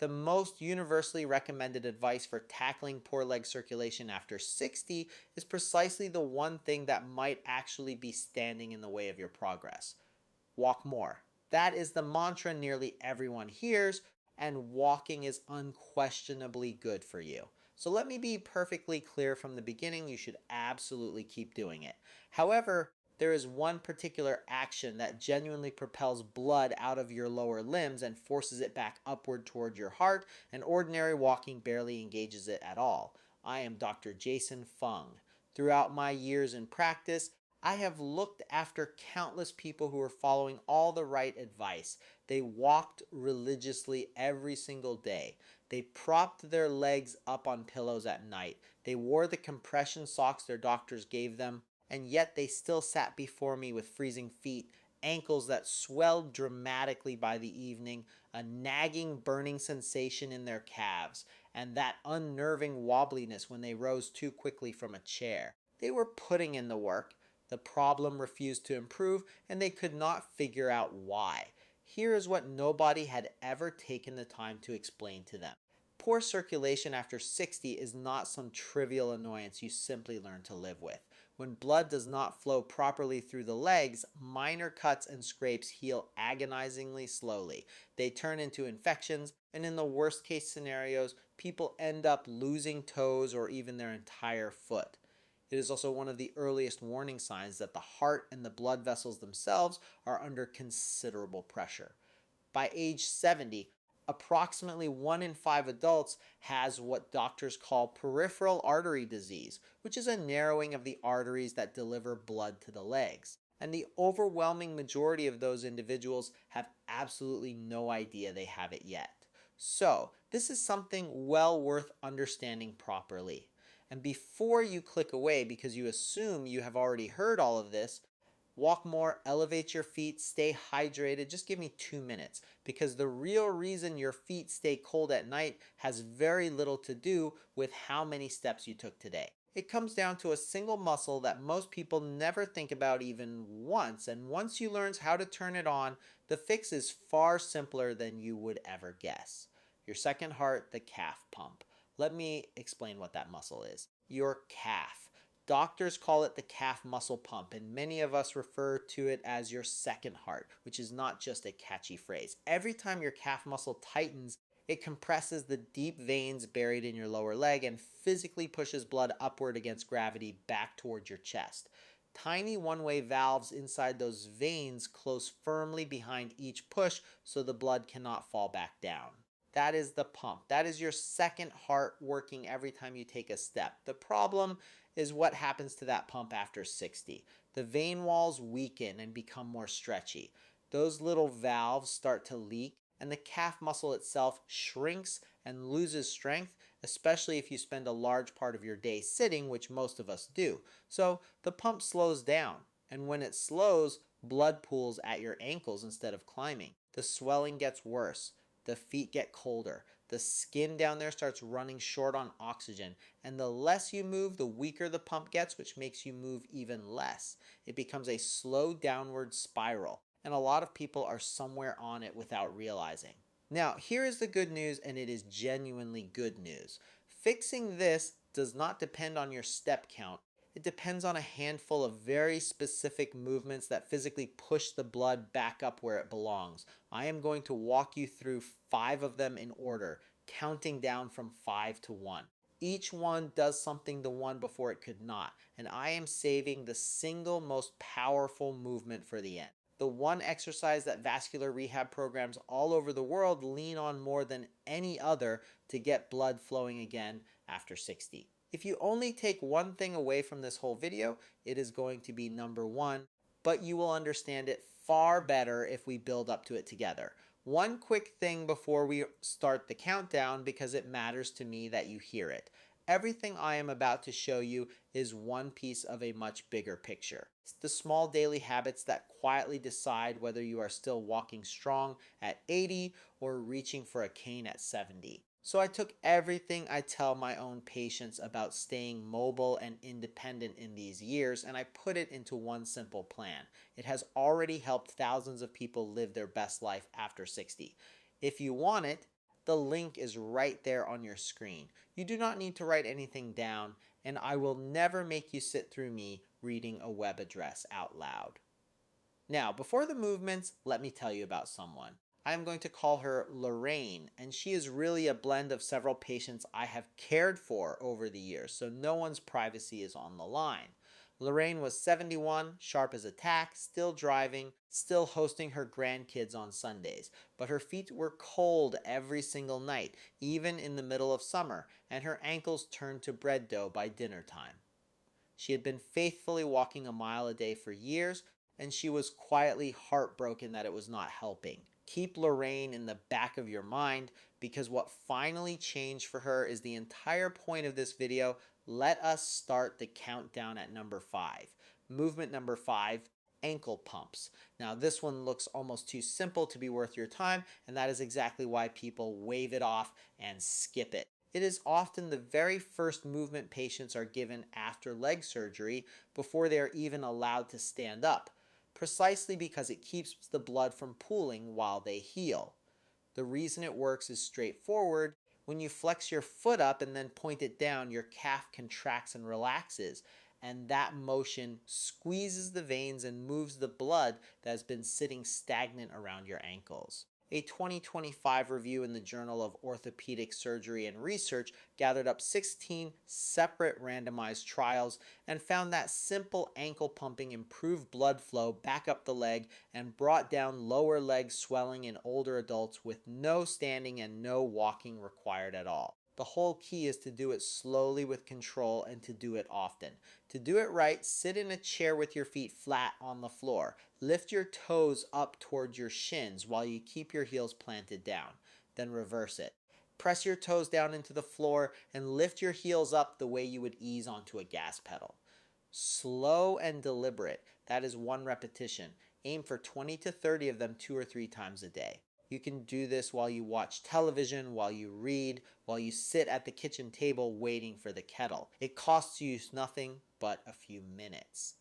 The most universally recommended advice for tackling poor leg circulation after 60 is precisely the one thing that might actually be standing in the way of your progress. Walk more. That is the mantra nearly everyone hears, and walking is unquestionably good for you. So let me be perfectly clear from the beginning, you should absolutely keep doing it. However, there is one particular action that genuinely propels blood out of your lower limbs and forces it back upward toward your heart, and ordinary walking barely engages it at all. I am Dr. Jason Fung. Throughout my years in practice, I have looked after countless people who were following all the right advice. They walked religiously every single day. They propped their legs up on pillows at night. They wore the compression socks their doctors gave them, and yet they still sat before me with freezing feet, ankles that swelled dramatically by the evening, a nagging burning sensation in their calves, and that unnerving wobbliness when they rose too quickly from a chair. They were putting in the work. The problem refused to improve, and they could not figure out why. Here is what nobody had ever taken the time to explain to them. Poor circulation after 60 is not some trivial annoyance you simply learn to live with. When blood does not flow properly through the legs, minor cuts and scrapes heal agonizingly slowly. They turn into infections, and in the worst case scenarios, people end up losing toes or even their entire foot. It is also one of the earliest warning signs that the heart and the blood vessels themselves are under considerable pressure. By age 70, approximately 1 in 5 adults has what doctors call peripheral artery disease, which is a narrowing of the arteries that deliver blood to the legs. And the overwhelming majority of those individuals have absolutely no idea they have it yet. So, this is something well worth understanding properly. And before you click away because you assume you have already heard all of this, walk more, elevate your feet, stay hydrated. Just give me 2 minutes, because the real reason your feet stay cold at night has very little to do with how many steps you took today. It comes down to a single muscle that most people never think about even once, and once you learn how to turn it on, the fix is far simpler than you would ever guess. Your second heart, the calf pump. Let me explain what that muscle is. Your calf. Doctors call it the calf muscle pump, and many of us refer to it as your second heart, which is not just a catchy phrase. Every time your calf muscle tightens, it compresses the deep veins buried in your lower leg and physically pushes blood upward against gravity back towards your chest. Tiny one-way valves inside those veins close firmly behind each push so the blood cannot fall back down. That is the pump. That is your second heart working every time you take a step. The problem is what happens to that pump after 60. The vein walls weaken and become more stretchy. Those little valves start to leak, and the calf muscle itself shrinks and loses strength, especially if you spend a large part of your day sitting, which most of us do. So the pump slows down, and when it slows, blood pools at your ankles instead of climbing. The swelling gets worse. The feet get colder. The skin down there starts running short on oxygen. And the less you move, the weaker the pump gets, which makes you move even less. It becomes a slow downward spiral. And a lot of people are somewhere on it without realizing. Now, here is the good news, and it is genuinely good news. Fixing this does not depend on your step count. It depends on a handful of very specific movements that physically push the blood back up where it belongs. I am going to walk you through 5 of them in order, counting down from 5 to 1. Each one does something the one before it could not, and I am saving the single most powerful movement for the end. The one exercise that vascular rehab programs all over the world lean on more than any other to get blood flowing again after 60. If you only take one thing away from this whole video, it is going to be number 1, but you will understand it far better if we build up to it together. One quick thing before we start the countdown, because it matters to me that you hear it. Everything I am about to show you is one piece of a much bigger picture. It's the small daily habits that quietly decide whether you are still walking strong at 80 or reaching for a cane at 70. So I took everything I tell my own patients about staying mobile and independent in these years, and I put it into one simple plan. It has already helped thousands of people live their best life after 60. If you want it, The link is right there on your screen. You do not need to write anything down, and I will never make you sit through me reading a web address out loud. Now, before the movements, let me tell you about someone. I am going to call her Lorraine, and she is really a blend of several patients I have cared for over the years, so no one's privacy is on the line. Lorraine was 71, sharp as a tack, still driving, still hosting her grandkids on Sundays, but her feet were cold every single night, even in the middle of summer, and her ankles turned to bread dough by dinner time. She had been faithfully walking a mile a day for years, and she was quietly heartbroken that it was not helping. Keep Lorraine in the back of your mind, because what finally changed for her is the entire point of this video. Let us start the countdown at number 5. Movement number 5, ankle pumps. Now this one looks almost too simple to be worth your time, and that is exactly why people wave it off and skip it. It is often the very first movement patients are given after leg surgery before they are even allowed to stand up, precisely because it keeps the blood from pooling while they heal. The reason it works is straightforward. When you flex your foot up and then point it down, your calf contracts and relaxes, and that motion squeezes the veins and moves the blood that has been sitting stagnant around your ankles. A 2025 review in the Journal of Orthopedic Surgery and Research gathered up 16 separate randomized trials and found that simple ankle pumping improved blood flow back up the leg and brought down lower leg swelling in older adults with no standing and no walking required at all. The whole key is to do it slowly with control and to do it often. To do it right, sit in a chair with your feet flat on the floor. Lift your toes up towards your shins while you keep your heels planted down. Then reverse it. Press your toes down into the floor and lift your heels up the way you would ease onto a gas pedal. Slow and deliberate. That is 1 repetition. Aim for 20 to 30 of them 2 or 3 times a day. You can do this while you watch television, while you read, while you sit at the kitchen table waiting for the kettle. It costs you nothing but a few minutes.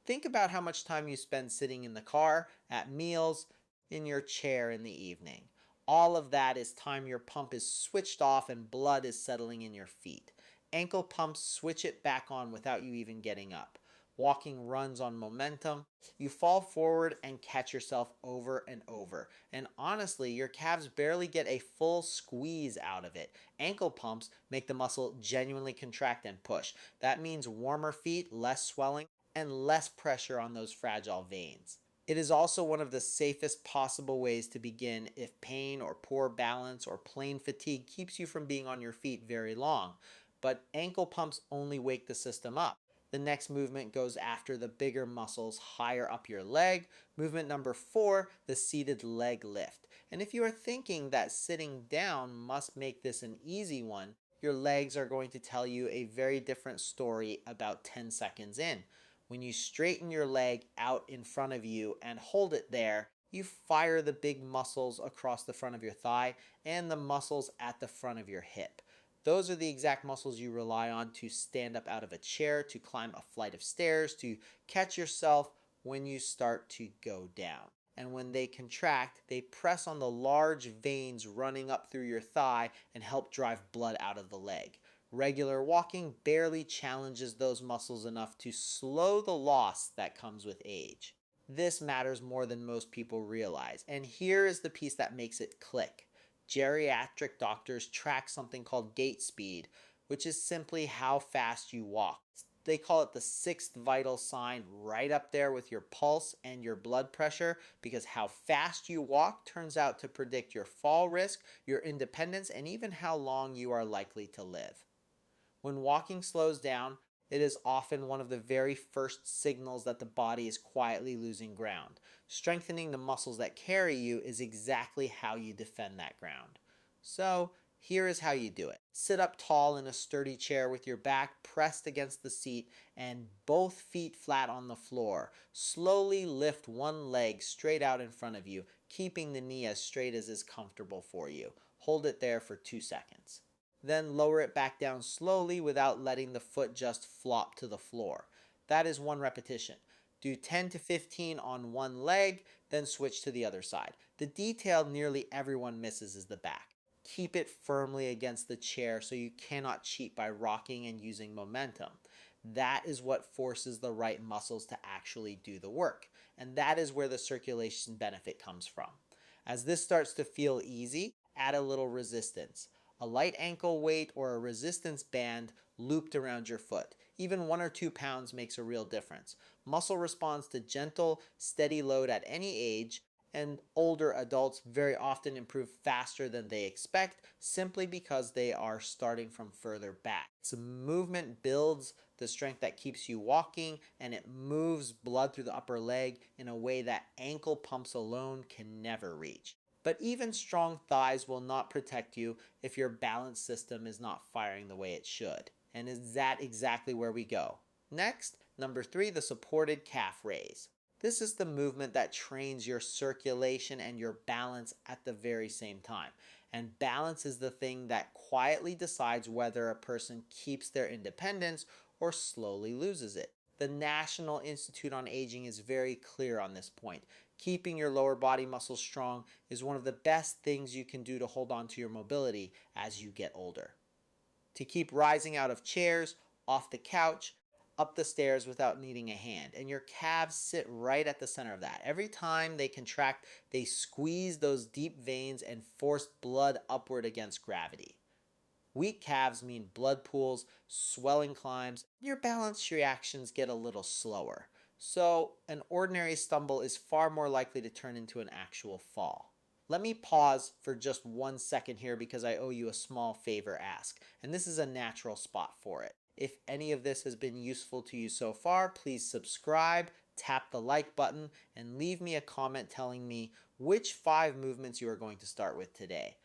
Think about how much time you spend sitting in the car, at meals, in your chair in the evening. All of that is time your pump is switched off and blood is settling in your feet. Ankle pumps switch it back on without you even getting up. Walking runs on momentum. You fall forward and catch yourself over and over. And honestly, your calves barely get a full squeeze out of it. Ankle pumps make the muscle genuinely contract and push. That means warmer feet, less swelling, and less pressure on those fragile veins. It is also one of the safest possible ways to begin if pain or poor balance or plain fatigue keeps you from being on your feet very long. But ankle pumps only wake the system up. The next movement goes after the bigger muscles higher up your leg. Movement number 4, the seated leg lift. And if you are thinking that sitting down must make this an easy one, your legs are going to tell you a very different story about 10 seconds in. When you straighten your leg out in front of you and hold it there, you fire the big muscles across the front of your thigh and the muscles at the front of your hip. Those are the exact muscles you rely on to stand up out of a chair, to climb a flight of stairs, to catch yourself when you start to go down. And when they contract, they press on the large veins running up through your thigh and help drive blood out of the leg. Regular walking barely challenges those muscles enough to slow the loss that comes with age. This matters more than most people realize, and here is the piece that makes it click. Geriatric doctors track something called gait speed, which is simply how fast you walk. They call it the 6th vital sign, right up there with your pulse and your blood pressure, because how fast you walk turns out to predict your fall risk, your independence, and even how long you are likely to live. When walking slows down, it is often one of the very first signals that the body is quietly losing ground. Strengthening the muscles that carry you is exactly how you defend that ground. So, here is how you do it. Sit up tall in a sturdy chair with your back pressed against the seat and both feet flat on the floor. Slowly lift one leg straight out in front of you, keeping the knee as straight as is comfortable for you. Hold it there for 2 seconds. Then lower it back down slowly without letting the foot just flop to the floor. That is 1 repetition. Do 10 to 15 on one leg, then switch to the other side. The detail nearly everyone misses is the back. Keep it firmly against the chair so you cannot cheat by rocking and using momentum. That is what forces the right muscles to actually do the work. And that is where the circulation benefit comes from. As this starts to feel easy, add a little resistance. A light ankle weight or a resistance band looped around your foot. Even 1 or 2 pounds makes a real difference. Muscle responds to gentle, steady load at any age, and older adults very often improve faster than they expect simply because they are starting from further back. So movement builds the strength that keeps you walking, and it moves blood through the upper leg in a way that ankle pumps alone can never reach. But even strong thighs will not protect you if your balance system is not firing the way it should. And is that exactly where we go? Next, number 3, the supported calf raise. This is the movement that trains your circulation and your balance at the very same time. And balance is the thing that quietly decides whether a person keeps their independence or slowly loses it. The National Institute on Aging is very clear on this point. Keeping your lower body muscles strong is one of the best things you can do to hold on to your mobility as you get older. To keep rising out of chairs, off the couch, up the stairs without needing a hand. And your calves sit right at the center of that. Every time they contract, they squeeze those deep veins and force blood upward against gravity. Weak calves mean blood pools, swelling climbs, your balance reactions get a little slower. So, an ordinary stumble is far more likely to turn into an actual fall. Let me pause for just 1 second here because I owe you a small favor ask, and this is a natural spot for it. If any of this has been useful to you so far, please subscribe, tap the like button, and leave me a comment telling me which 5 movements you are going to start with today.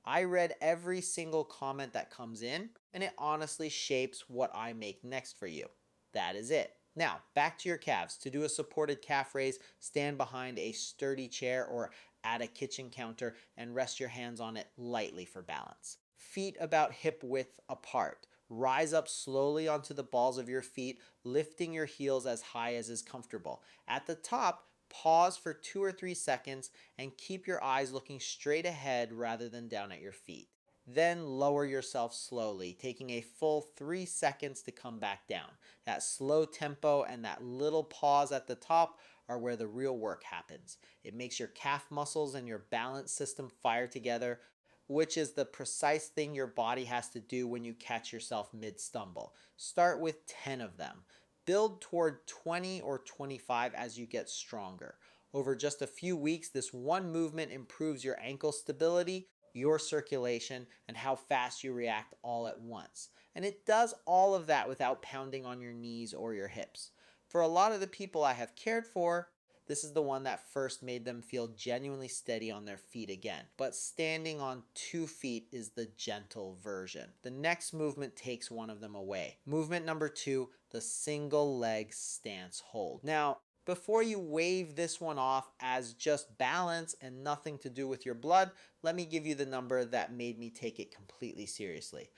I read every single comment that comes in, and it honestly shapes what I make next for you. That is it. Now, back to your calves. To do a supported calf raise, stand behind a sturdy chair or at a kitchen counter and rest your hands on it lightly for balance. Feet about hip width apart. Rise up slowly onto the balls of your feet, lifting your heels as high as is comfortable. At the top, pause for 2 or 3 seconds and keep your eyes looking straight ahead rather than down at your feet. Then lower yourself slowly, taking a full 3 seconds to come back down. That slow tempo and that little pause at the top are where the real work happens. It makes your calf muscles and your balance system fire together, which is the precise thing your body has to do when you catch yourself mid-stumble. Start with 10 of them. Build toward 20 or 25 as you get stronger. Over just a few weeks, this one movement improves your ankle stability, your circulation, and how fast you react all at once. And it does all of that without pounding on your knees or your hips. For a lot of the people I have cared for, this is the one that first made them feel genuinely steady on their feet again. But standing on 2 feet is the gentle version. The next movement takes one of them away. Movement number 2, the single leg stance hold. Now, before you wave this one off as just balance and nothing to do with your blood, let me give you the number that made me take it completely seriously.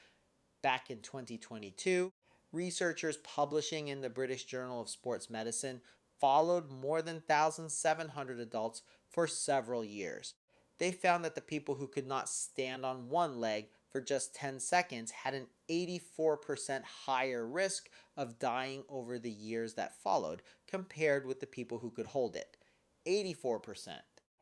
Back in 2022, researchers publishing in the British Journal of Sports Medicine followed more than 1,700 adults for several years. They found that the people who could not stand on one leg for just 10 seconds had an 84% higher risk of dying over the years that followed compared with the people who could hold it. 84%.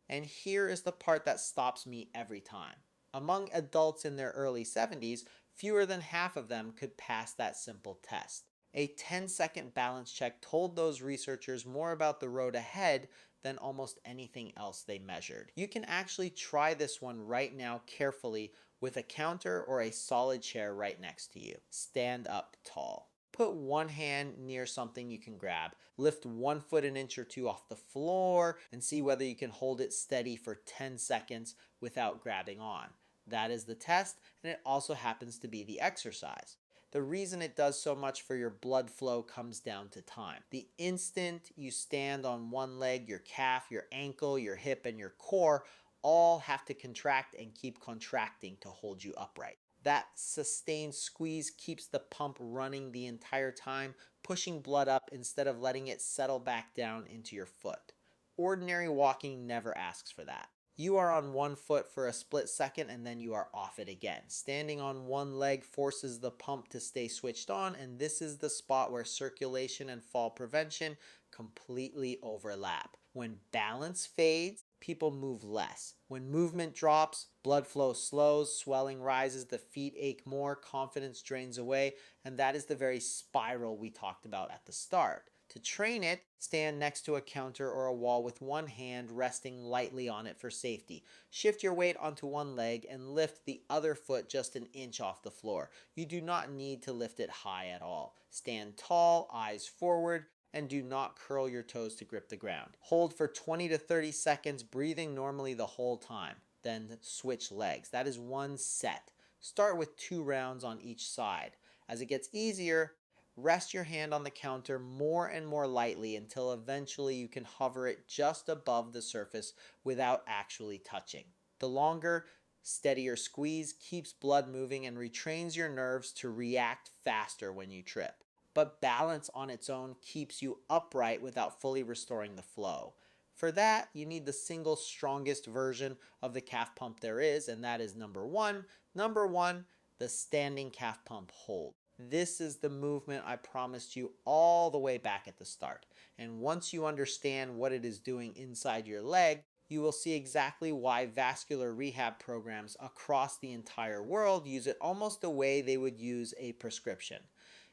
And here is the part that stops me every time. Among adults in their early 70s, fewer than half of them could pass that simple test. A 10-second balance check told those researchers more about the road ahead than almost anything else they measured. You can actually try this one right now carefully with a counter or a solid chair right next to you. Stand up tall. Put one hand near something you can grab. Lift 1 foot an inch or 2 off the floor and see whether you can hold it steady for 10 seconds without grabbing on. That is the test, and it also happens to be the exercise. The reason it does so much for your blood flow comes down to time. The instant you stand on one leg, your calf, your ankle, your hip, and your core all have to contract and keep contracting to hold you upright. That sustained squeeze keeps the pump running the entire time, pushing blood up instead of letting it settle back down into your foot. Ordinary walking never asks for that. You are on one foot for a split second and then you are off it again. Standing on one leg forces the pump to stay switched on, and this is the spot where circulation and fall prevention completely overlap. When balance fades, people move less. When movement drops, blood flow slows, swelling rises, the feet ache more, confidence drains away, and that is the very spiral we talked about at the start. To train it, stand next to a counter or a wall with one hand resting lightly on it for safety. Shift your weight onto one leg and lift the other foot just an inch off the floor. You do not need to lift it high at all. Stand tall, eyes forward, and do not curl your toes to grip the ground. Hold for 20 to 30 seconds, breathing normally the whole time. Then switch legs. That is one set. Start with 2 rounds on each side. As it gets easier, rest your hand on the counter more and more lightly until eventually you can hover it just above the surface without actually touching. The longer, steadier squeeze keeps blood moving and retrains your nerves to react faster when you trip. But balance on its own keeps you upright without fully restoring the flow. For that, you need the single strongest version of the calf pump there is, and that is number one. Number one, the standing calf pump hold. This is the movement I promised you all the way back at the start. And once you understand what it is doing inside your leg, you will see exactly why vascular rehab programs across the entire world use it almost the way they would use a prescription.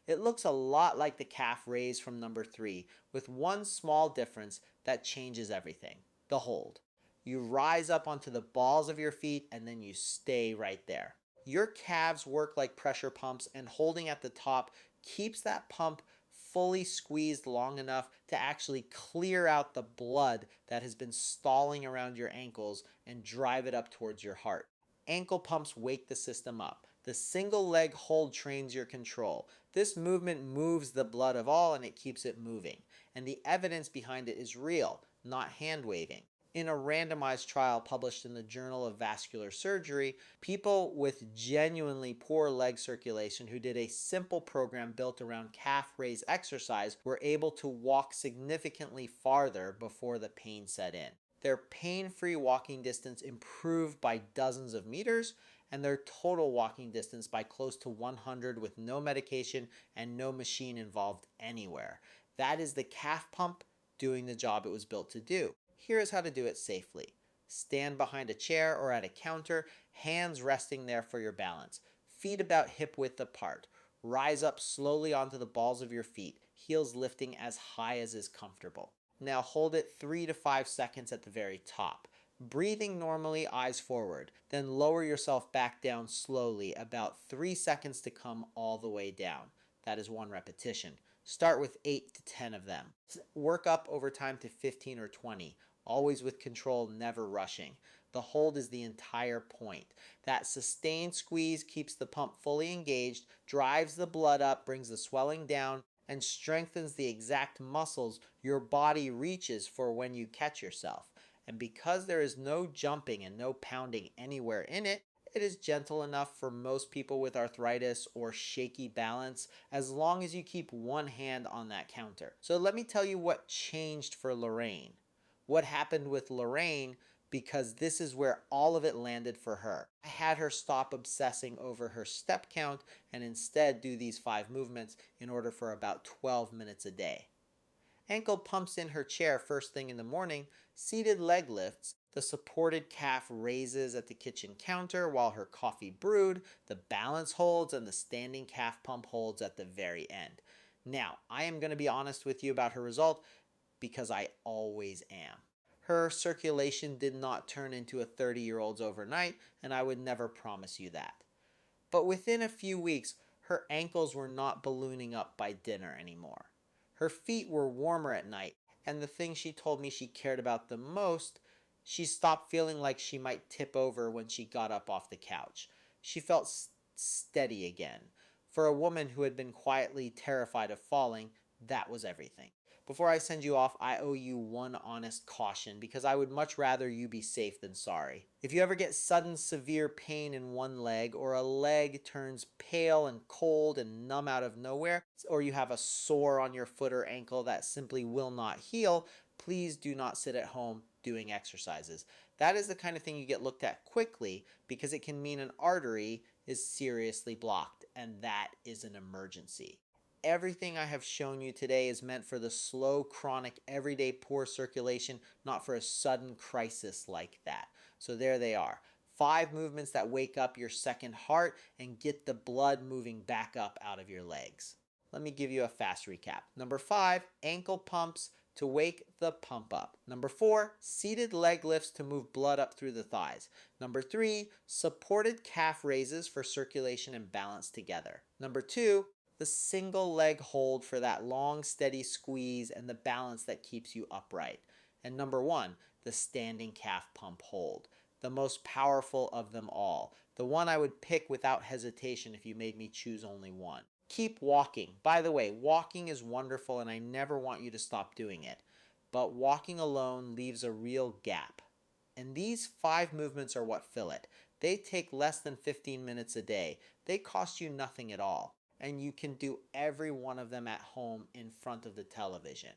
It looks a lot like the calf raise from number 3, with one small difference that changes everything: the hold. You rise up onto the balls of your feet and then you stay right there. Your calves work like pressure pumps, and holding at the top keeps that pump fully squeezed long enough to actually clear out the blood that has been stalling around your ankles and drive it up towards your heart. Ankle pumps wake the system up. The single leg hold trains your control. This movement moves the blood of all and it keeps it moving. And the evidence behind it is real, not hand waving. In a randomized trial published in the Journal of Vascular Surgery, people with genuinely poor leg circulation who did a simple program built around calf raise exercise were able to walk significantly farther before the pain set in. Their pain-free walking distance improved by dozens of meters, and their total walking distance by close to 100 with no medication and no machine involved anywhere. That is the calf pump doing the job it was built to do. Here is how to do it safely. Stand behind a chair or at a counter, hands resting there for your balance. Feet about hip width apart. Rise up slowly onto the balls of your feet, heels lifting as high as is comfortable. Now hold it 3 to 5 seconds at the very top. Breathing normally, eyes forward. Then lower yourself back down slowly, about 3 seconds to come all the way down. That is one repetition. Start with 8 to 10 of them. Work up over time to 15 or 20. Always with control, never rushing. The hold is the entire point. That sustained squeeze keeps the pump fully engaged, drives the blood up, brings the swelling down, and strengthens the exact muscles your body reaches for when you catch yourself. And because there is no jumping and no pounding anywhere in it, it is gentle enough for most people with arthritis or shaky balance, as long as you keep one hand on that counter. So let me tell you what changed for Lorraine. What happened with Lorraine, because this is where all of it landed for her. I had her stop obsessing over her step count and instead do these 5 movements in order for about 12 minutes a day. Ankle pumps in her chair first thing in the morning, seated leg lifts, the supported calf raises at the kitchen counter while her coffee brewed, the balance holds, and the standing calf pump holds at the very end. Now, I am going to be honest with you about her result because I always am. Her circulation did not turn into a 30-year-old's overnight, and I would never promise you that. But within a few weeks, her ankles were not ballooning up by dinner anymore. Her feet were warmer at night, and the thing she told me she cared about the most, she stopped feeling like she might tip over when she got up off the couch. She felt steady again. For a woman who had been quietly terrified of falling, that was everything. Before I send you off, I owe you one honest caution because I would much rather you be safe than sorry. If you ever get sudden severe pain in one leg, or a leg turns pale and cold and numb out of nowhere, or you have a sore on your foot or ankle that simply will not heal, please do not sit at home doing exercises. That is the kind of thing you get looked at quickly because it can mean an artery is seriously blocked, and that is an emergency. Everything I have shown you today is meant for the slow, chronic, everyday poor circulation, not for a sudden crisis like that. So there they are. 5 movements that wake up your second heart and get the blood moving back up out of your legs. Let me give you a fast recap. Number 5, ankle pumps to wake the pump up. Number 4, seated leg lifts to move blood up through the thighs. Number 3, supported calf raises for circulation and balance together. Number 2, the single leg hold for that long, steady squeeze and the balance that keeps you upright. And number 1, the standing calf pump hold, the most powerful of them all, the one I would pick without hesitation if you made me choose only one. Keep walking. By the way, walking is wonderful and I never want you to stop doing it. But walking alone leaves a real gap. And these 5 movements are what fill it. They take less than 15 minutes a day. They cost you nothing at all. And you can do every one of them at home in front of the television.